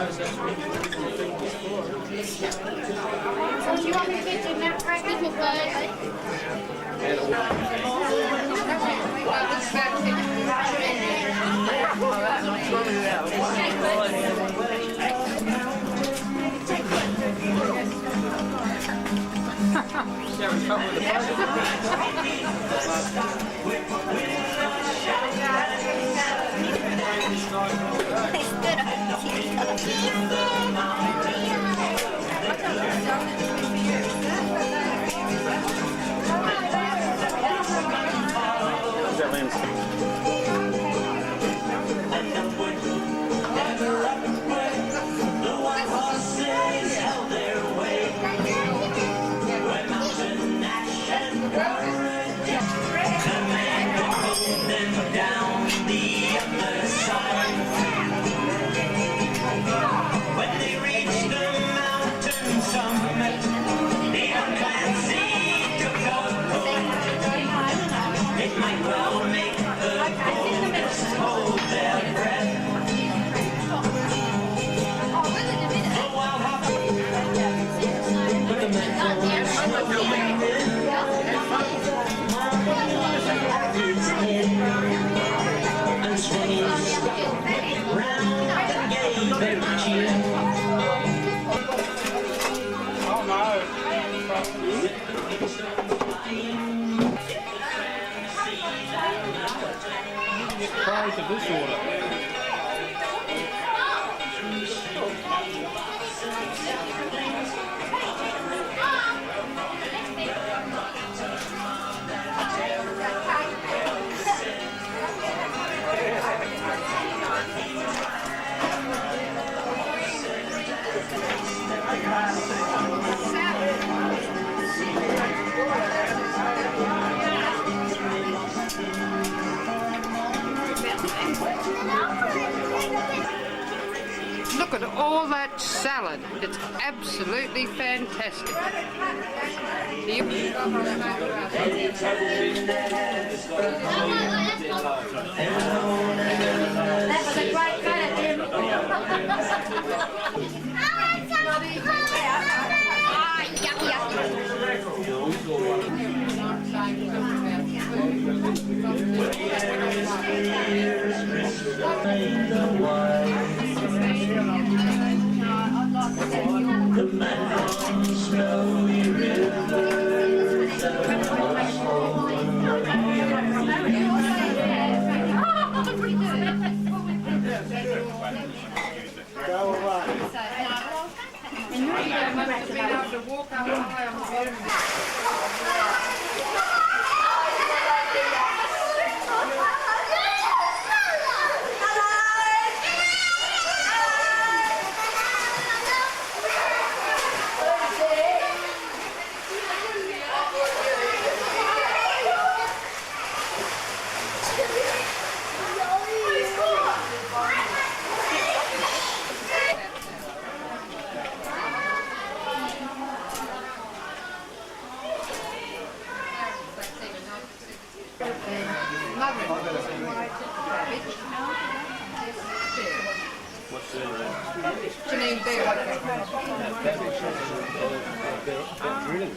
Do you want me to get you that practice with Prior to this order. Look at all that salad. It's absolutely fantastic. That was a great photo, Tim. The man on the snowy river. Go away. And you must have been able to walk up high on the bottom.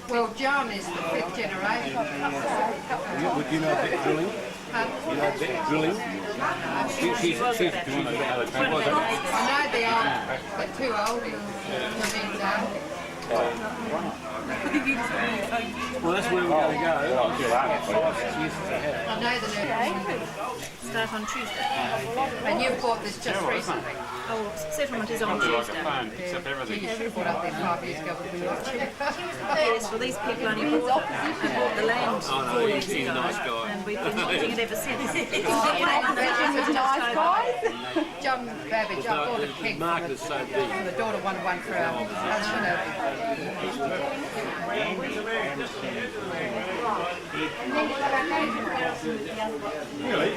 Well, John is the 5th generation. Would you know Beck Drilling? You know Beck Drilling? She's doing it. I know they are, but too old. Well, that's where we're going to go. I know the new. Start on Tuesday. And you've bought this just recently. Oh, settlement is on Tuesday. Except everything. You should have bought up there 5 years ago. Yes, well, these people only bought the land 4 years ago. He's a nice guy. And we've been wanting it ever since. John Babbage, I bought a keg Market is so big. and the daughter won one for our husband. Really?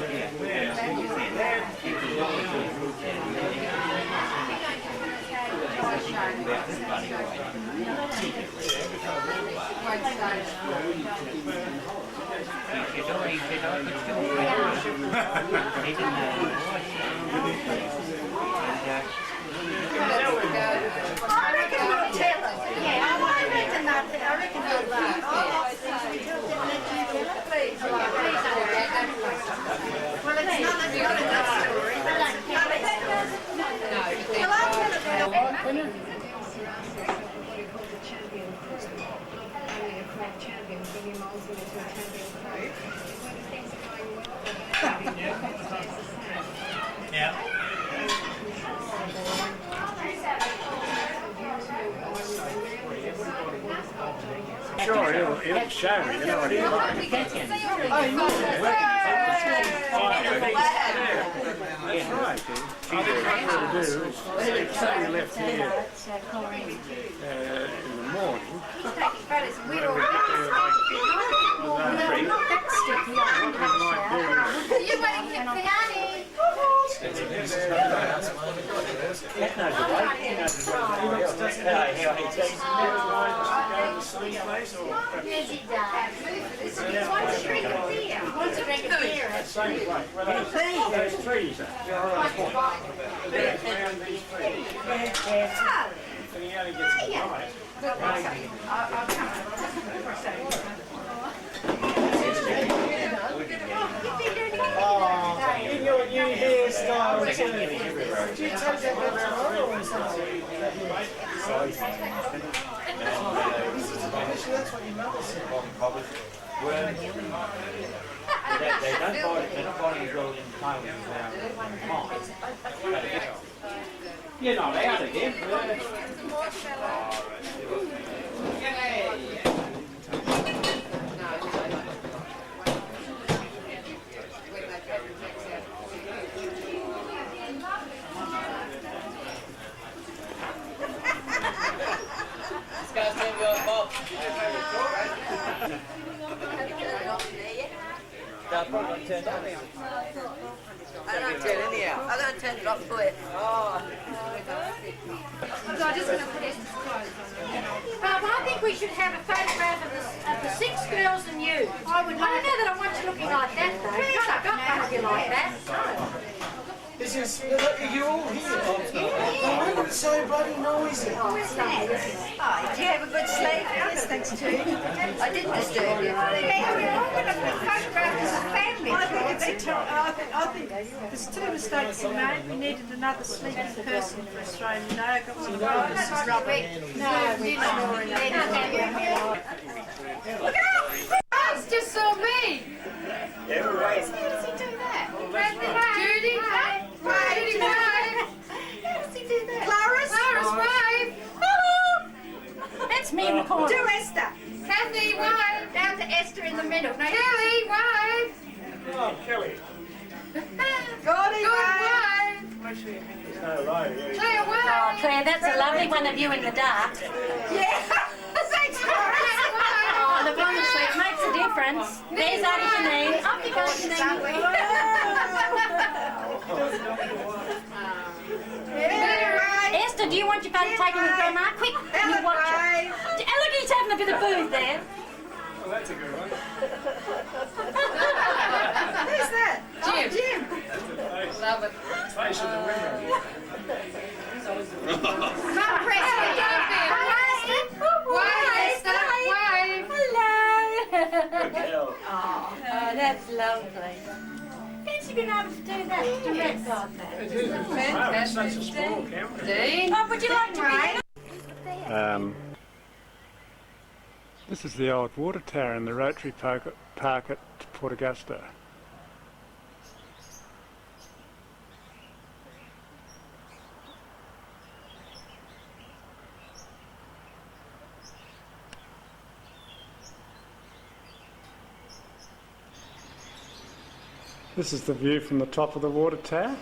winner? Yeah. Sure, it'll show me, you know what it is. That's right. I think what we'll do is, say we left here in the morning, You waiting for Yanni? Yes, he does. He wants to drink a beer. He wants to drink a beer. same way. Well, those trees are. Around these trees. And he only gets it right. In your new hairstyle too. Did you take that tomorrow or something? That's what your mother said. They're not buying as well in Thailand as You're not out again. I don't turn any out. I don't turn it off for you. So I'm just going to put Esther's clothes on. But I think we should have a photograph of the 6 girls and you. I don't know that I want you looking like that though. God, I don't want you like that. This is, you're all here. Oh, it's so bloody noisy. Oh, did you have a good sleep? Yes, thanks to you. I didn't disturb you. I think there's 2 mistakes we made. We needed another sleeping person for Australian Day. I got one of those. This is rubbish. No, we It's just so mean. Yeah, we're right. How does he do that? Judy, Judy, wave. How does he do that? Clara's wave. That's me in the corner. To Esther. Kathy, wave. Down to Esther in the middle. No, Kelly, wave. Oh, Kelly. Gordy, wave. No, right. Claire, wave. Oh, Claire, that's a lovely one of you in the dark. Yeah. Thanks, Claire. Oh, look, honestly, it makes a difference. There's Auntie Janine. Up you go, Janine. Esther, do you want your photo taken with Grandma? Quick, you watch it. And look, he's having a bit of booze there. Well, that's a good one. Who's that? Jim. Jim. Love it. Face of the window. Mum, Preston, don't be afraid. Wave, Esther, wave. Hello. Oh, that's lovely. Fancy being able to do that direct like that. It is. Wow, it's such a small camera. Oh, would you like to be? This is the old water tower in the Rotary Park at Port Augusta. This is the view from the top of the water tower.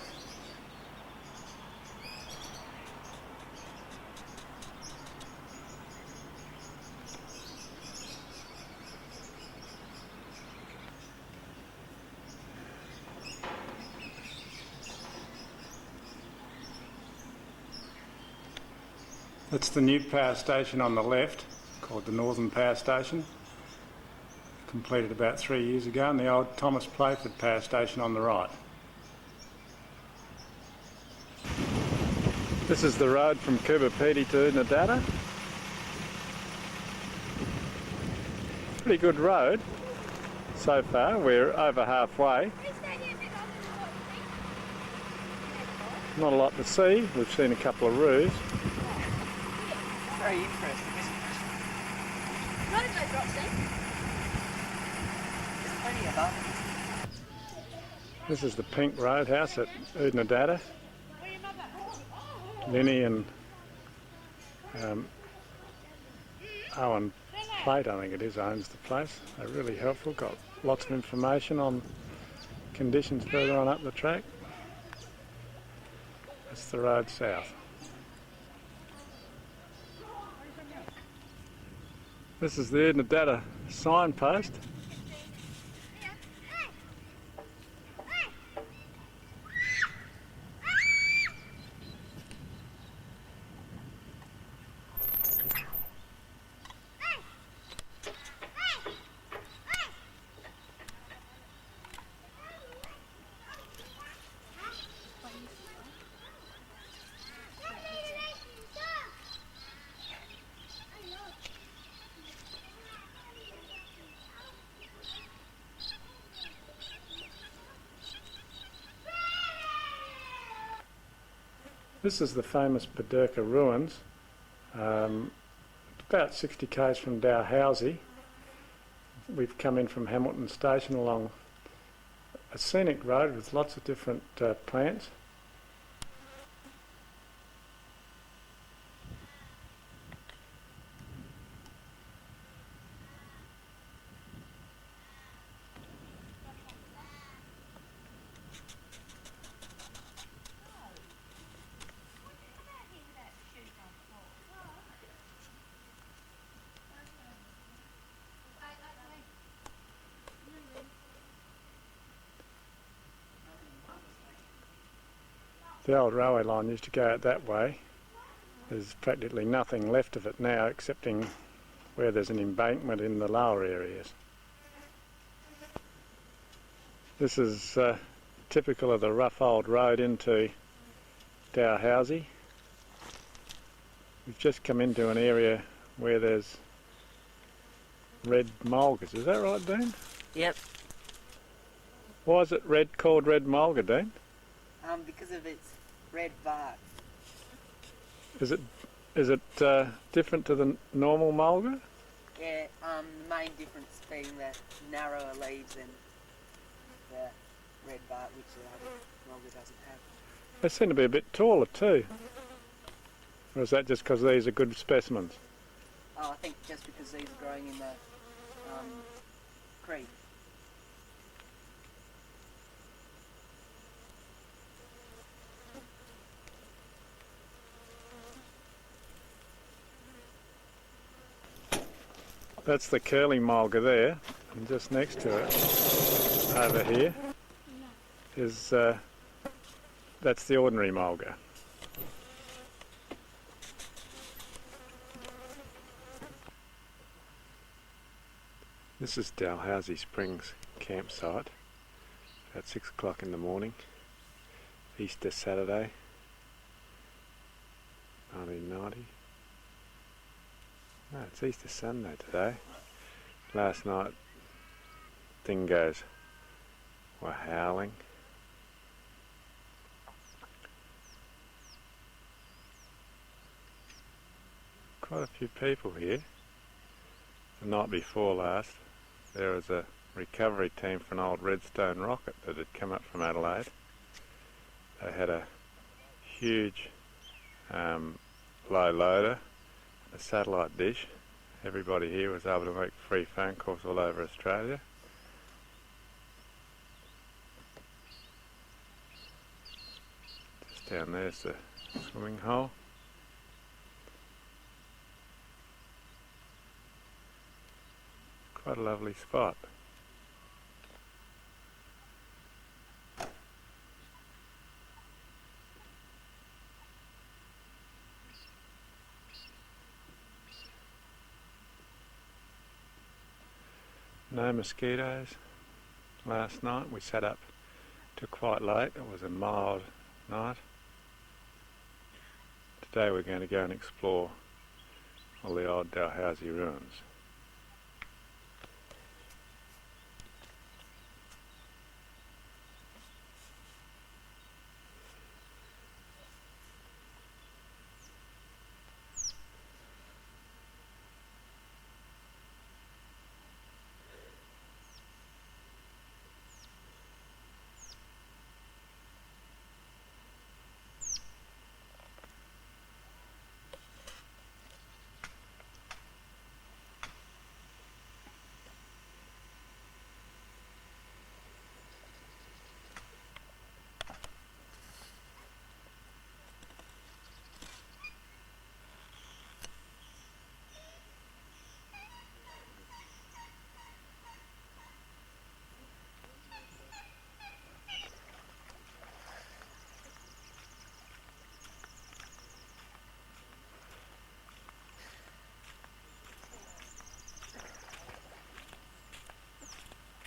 That's the new power station on the left, called the Northern Power Station, completed about 3 years ago, and the old Thomas Playford Power Station on the right. This is the road from Kubapiti to Nadata. Pretty good road so far, we're over halfway. Not a lot to see, we've seen a couple of roofs. very interesting, isn't it? Road drops in. There's plenty of them. This is the Pink Roadhouse at Oodnadatta. Vinny and Owen Plate, I think it is, owns the place. They're really helpful, got lots of information on conditions further on up the track. That's the road south. This is the Oodnadatta signpost. This is the famous Paderka ruins, about 60 k's from Dalhousie. We've come in from Hamilton Station along a scenic road with lots of different plants. The old railway line used to go out that way. There's practically nothing left of it now, excepting where there's an embankment in the lower areas. This is typical of the rough old road into Dalhousie. We've just come into an area where there's red mulgas. Is that right, Dean? Yep. Why is it called red mulga, Dean? Because of its red bark. Is it different to the normal mulga? Yeah, the main difference being the narrower leaves and the red bark, which the other mulga doesn't have. They seem to be a bit taller too. Or is that just because these are good specimens? Oh, I think just because these are growing in the creek. That's the curly mulga there, and just next to it, over here, is that's the ordinary mulga. This is Dalhousie Springs campsite, at 6 o'clock in the morning, Easter Saturday, 1990. No, it's Easter Sunday today. Last night, dingoes were howling. Quite a few people here. The night before last, there was a recovery team for an old Redstone rocket that had come up from Adelaide. They had a huge low loader, a satellite dish. Everybody here was able to make free phone calls all over Australia. Just down there's the swimming hole. Quite a lovely spot. No mosquitoes. Last night we sat up till quite late. It was a mild night. Today we're going to go and explore all the old Dalhousie ruins.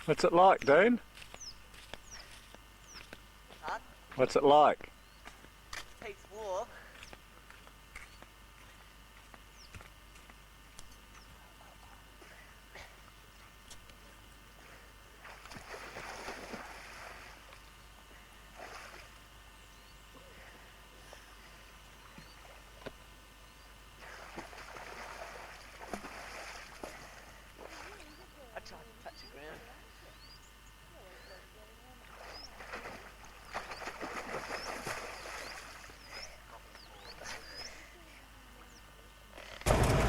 What's it like, Dean? Huh? What's it like? Peace war. I tried to touch the ground.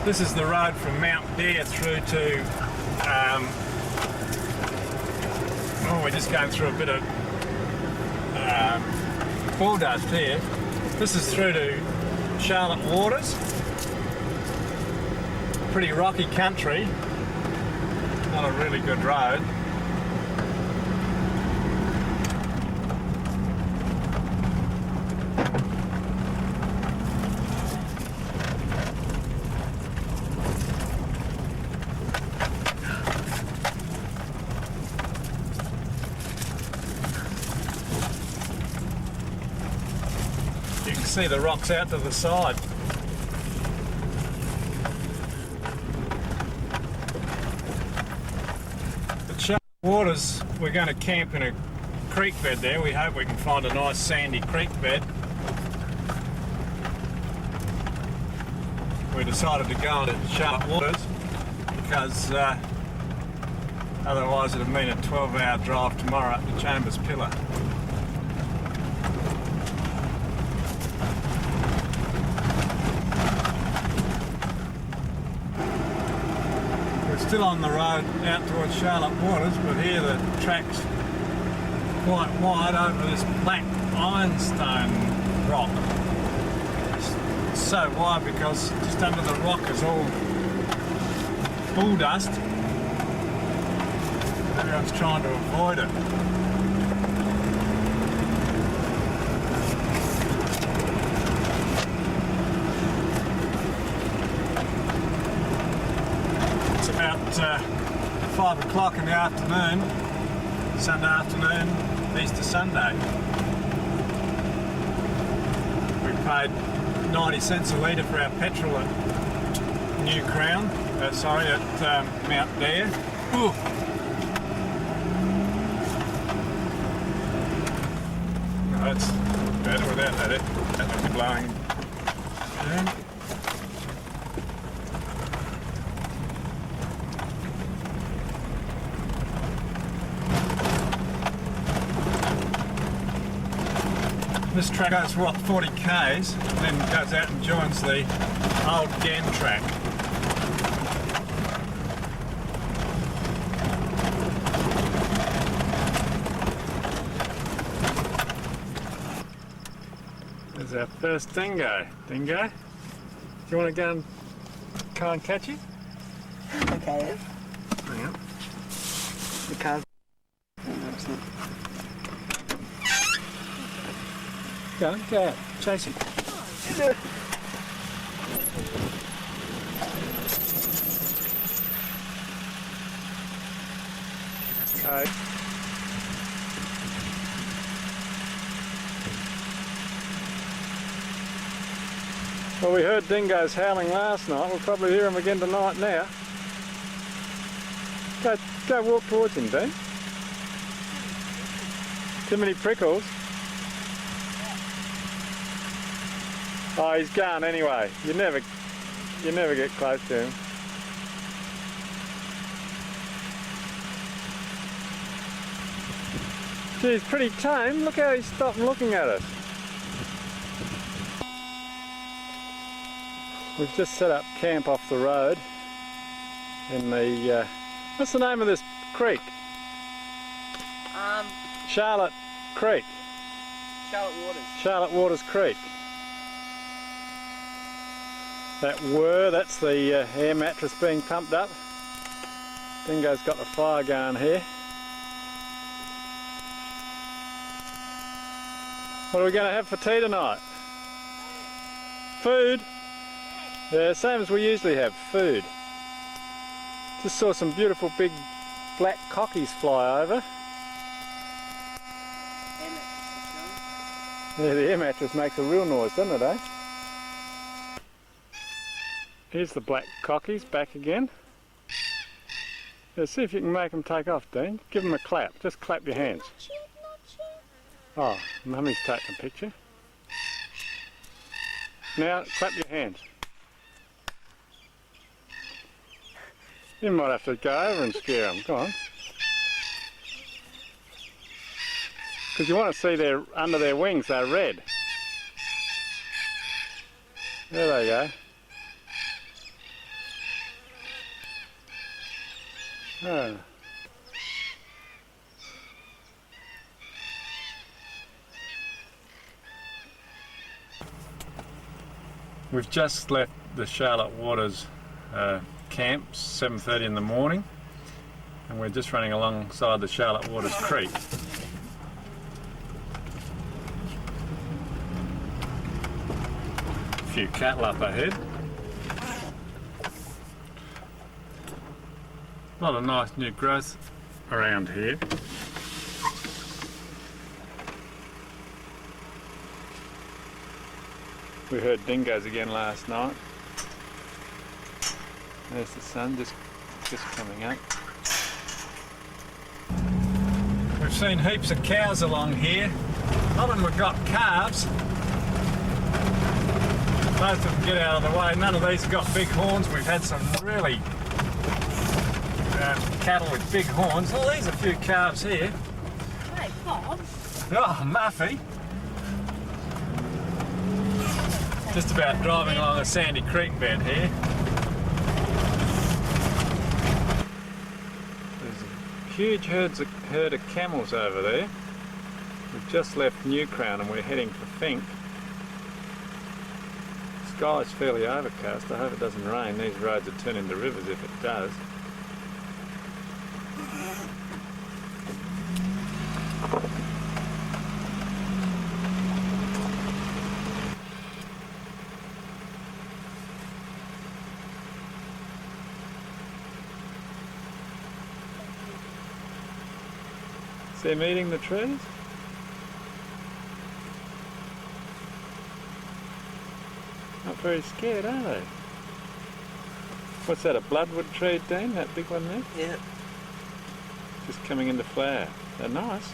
This is the road from Mount Dare through to, we're just going through a bit of bull dust here. This is through to Charlotte Waters. Pretty rocky country, not a really good road. You can see the rocks out to the side. At Charlotte Waters, we're going to camp in a creek bed there. We hope we can find a nice sandy creek bed. We decided to go into Charlotte Waters because otherwise it'd have been a 12-hour drive tomorrow up to Chambers Pillar. Still on the road out towards Charlotte Waters, but here the track's quite wide over this black ironstone rock. It's so wide because just under the rock is all bull dust. Everyone's trying to avoid it. About 5 o'clock in the afternoon, Sunday afternoon, Easter Sunday. We paid 90 cents a litre for our petrol at New Crown, at Mount Dare. Ooh. No, that's better without that. That would be blowing down. This track goes, what, 40 k's, then goes out and joins the old Gan track. There's our first dingo. Dingo, do you want to go and try and catch it? Okay. Hang on. The car. No, it's not. Go out, chase him. Okay. Well, we heard dingoes howling last night. We'll probably hear them again tonight now. Go walk towards him, Dean. Too many prickles. Oh, he's gone anyway. You never get close to him. Geez, pretty tame. Look how he's stopped looking at us. We've just set up camp off the road in the, what's the name of this creek? Charlotte Creek. Charlotte Waters. Charlotte Waters Creek. That's the air mattress being pumped up. Dingo's got the fire going here. What are we going to have for tea tonight? Food? Yeah, same as we usually have, food. Just saw some beautiful big black cockies fly over. Yeah, the air mattress makes a real noise, doesn't it, eh? Here's the black cockies back again. Yeah, see if you can make them take off, Dean. Give them a clap. Just clap your hands. Oh, Mummy's taking a picture. Now, clap your hands. You might have to go over and scare them. Go on. Because you want to see their under their wings, they're red. There they go. Oh. We've just left the Charlotte Waters camp, 7:30 in the morning, and we're just running alongside the Charlotte Waters Creek. A few cattle up ahead. A lot of nice new growth around here. We heard dingoes again last night. There's the sun just coming up. We've seen heaps of cows along here. A lot of them have got calves. Most of them get out of the way. None of these have got big horns. We've had some really cattle with big horns. Oh, there's a few calves here. Hey, Bob. Oh, Muffy. Just about driving along a sandy creek bed here. There's a huge herd of camels over there. We've just left New Crown and we're heading for Fink. The sky's fairly overcast. I hope it doesn't rain. These roads will turn into rivers if it does. See them eating the trees? Not very scared, are they? What's that, a bloodwood tree, Dean? That big one there? Yeah. Just coming into flower. They're nice.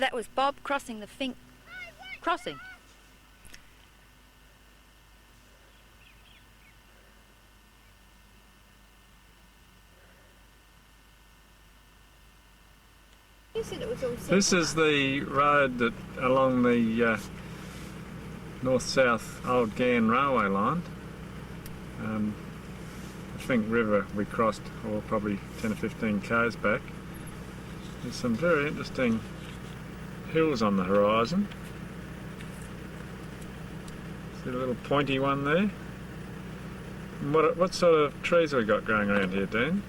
That was Bob crossing the Fink crossing. You said it was all set. This is the road that along the north-south Old Gann railway line. I think river we crossed, or probably 10 or 15 k's back. There's some very interesting hills on the horizon. See the little pointy one there? And what sort of trees have we got growing around here, Dean?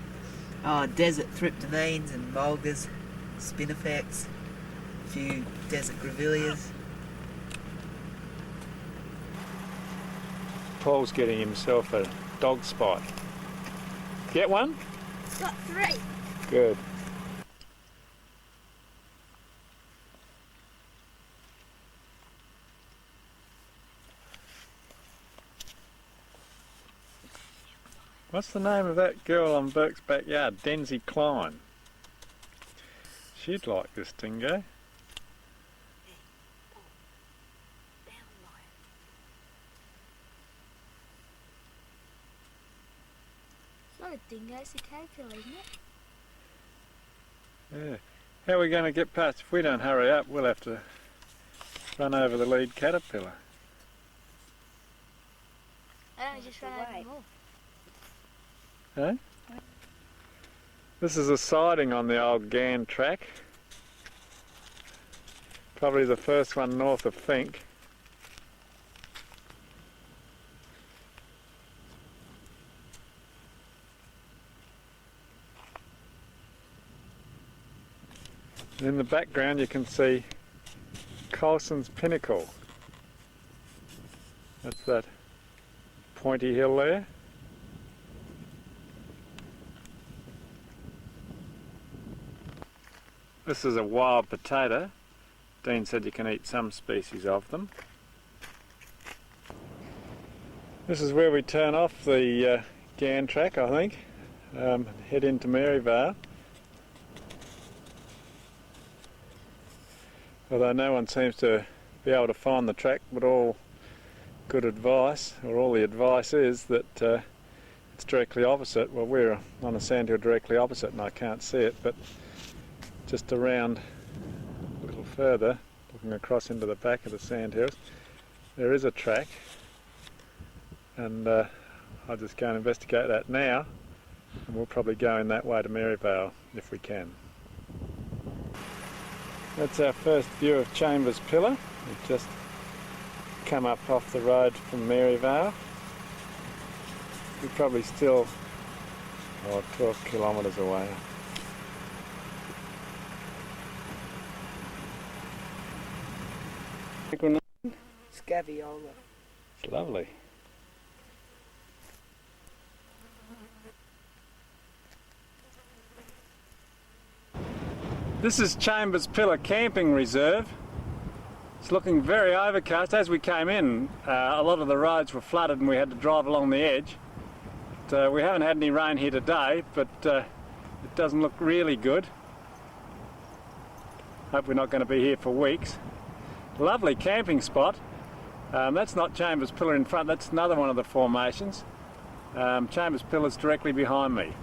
Oh, desert thryptomines and mulgas, spinifex, a few desert grevilleas. Paul's getting himself a dog spot. Get one? Got 3. Good. What's the name of that girl on Burke's backyard? Denzi Klein. She'd like this dingo. 1 dingoes, the caterpillar, isn't it? Yeah. How are we going to get past? If we don't hurry up, we'll have to run over the lead caterpillar. I don't just run over them all. Hey? This is a siding on the old Gann track. Probably the first one north of Fink. And in the background you can see Colson's Pinnacle. That's that pointy hill there. This is a wild potato. Dean said you can eat some species of them. This is where we turn off the Gann track, I think. Head into Maryvale. Although no one seems to be able to find the track, but all good advice, or all the advice is that it's directly opposite. Well, we're on a sandhill directly opposite and I can't see it, but just around a little further, looking across into the back of the sandhills, there is a track, and I'll just go and investigate that now, and we'll probably go in that way to Maryvale if we can. That's our first view of Chambers Pillar. We've just come up off the road from Maryvale. We're probably still 12 kilometres away. Scaviola. It's lovely. This is Chambers Pillar Camping Reserve. It's looking very overcast. As we came in, a lot of the roads were flooded and we had to drive along the edge. But, we haven't had any rain here today, but it doesn't look really good. Hope we're not going to be here for weeks. Lovely camping spot. That's not Chambers Pillar in front, that's another one of the formations. Chambers Pillar's directly behind me.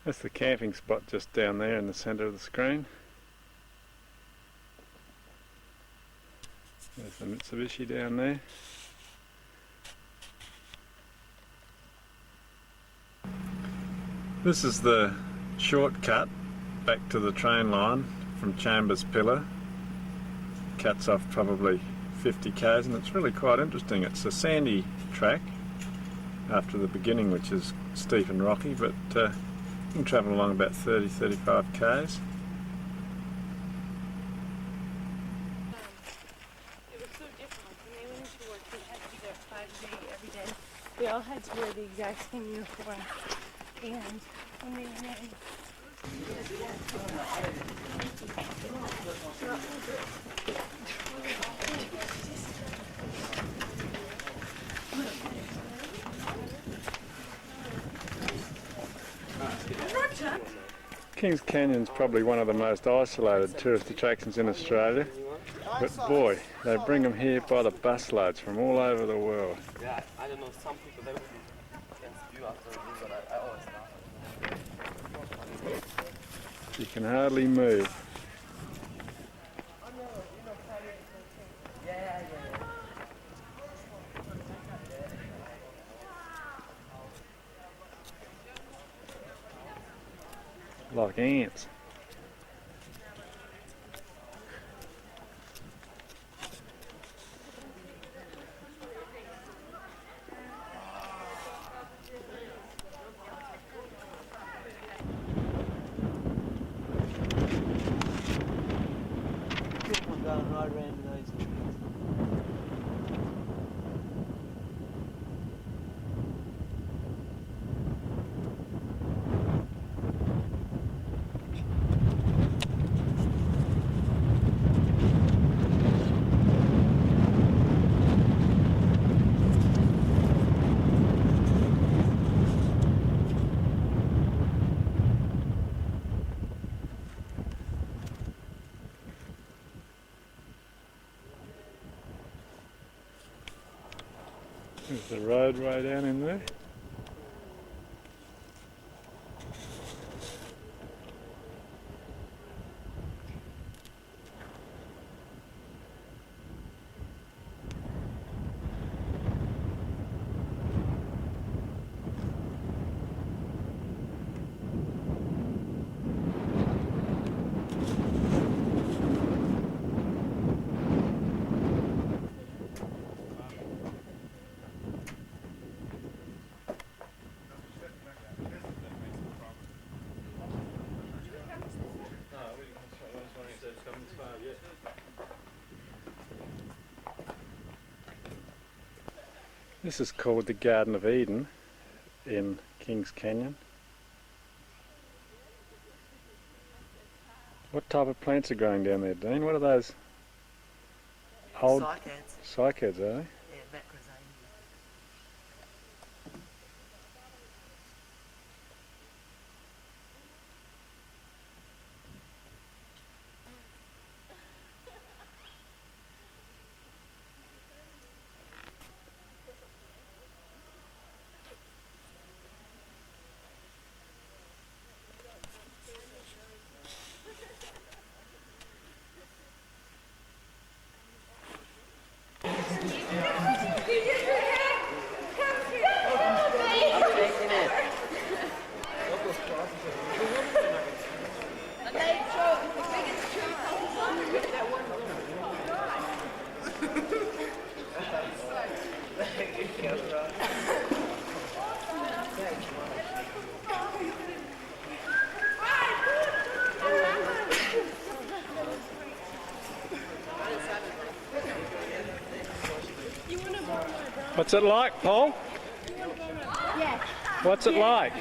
That's the camping spot just down there in the centre of the screen. There's the Mitsubishi down there. This is the shortcut back to the train line from Chambers Pillar. Cuts off probably 50 k's, and it's really quite interesting. It's a sandy track after the beginning, which is steep and rocky, but you can travel along about 30-35 k's. It was so different. When they went into work, they had to be there at 5 a day every day. They all had to wear the exact same uniform. And when they went in, Kings Canyon's probably one of the most isolated tourist attractions in Australia, but boy, they bring them here by the busloads from all over the world. Yeah, I don't know, some people they would be against you after a week, but I always laugh. You can hardly move. Like ants. People going right around those trees. There's the roadway down in there. This is called the Garden of Eden in Kings Canyon. What type of plants are growing down there, Dean? What are those? Old Cycads. cycads, are they? Yeah, macrozania. What's it like, Paul? yeah. What's it like?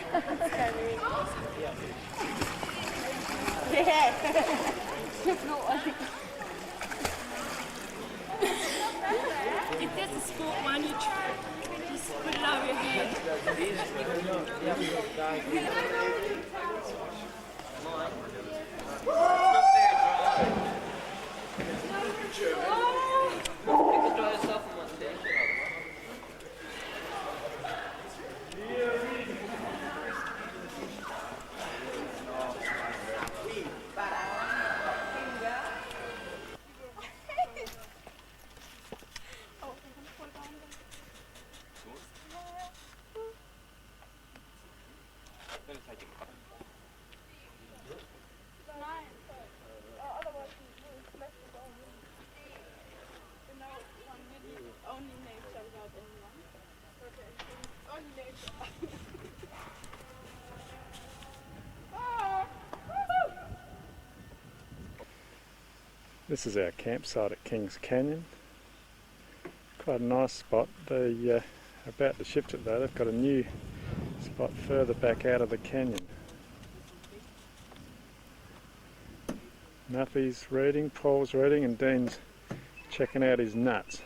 Yeah. If there's a sport one, you just put it over your head. This is our campsite at Kings Canyon. Quite a nice spot. They are about to shift it though. They've got a new spot further back out of the canyon. Nuffy's reading, Paul's reading, and Dean's checking out his nuts.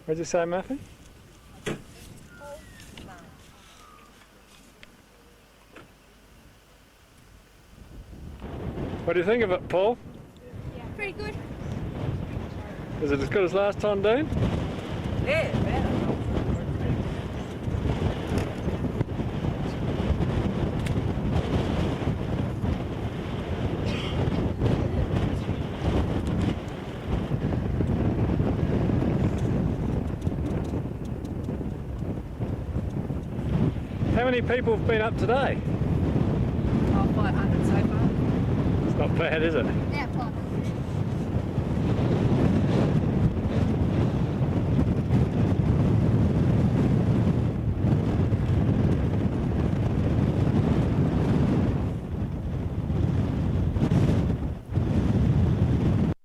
What'd you say, Muffy? What do you think of it, Paul? Yeah, pretty good. Is it as good as last time, Dean? Yeah, better. How many people have been up today? Oh, 500 so far. It's not bad, is it? Yeah, fun.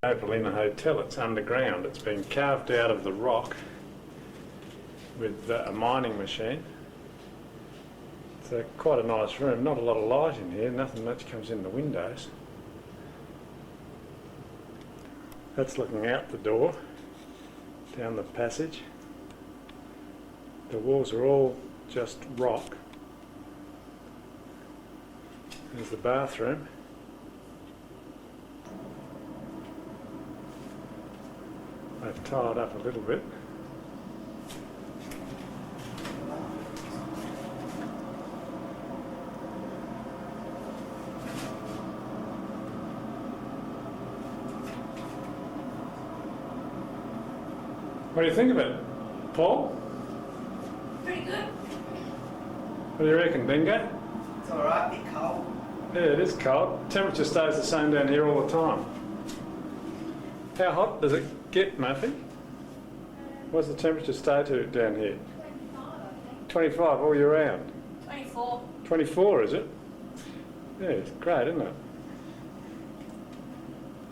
Opalina Hotel, it's underground. It's been carved out of the rock with a mining machine. It's quite a nice room, not a lot of light in here, nothing much comes in the windows. That's looking out the door, down the passage. The walls are all just rock. There's the bathroom. They've tiled up a little bit. What do you think of it, Paul? Pretty good. What do you reckon, Dingo? It's alright, a bit cold. Yeah, it is cold. Temperature stays the same down here all the time. How hot does it get, Muffy? What's the temperature stay to down here? 25 all year round. 24. 24, is it? Yeah, it's great, isn't it?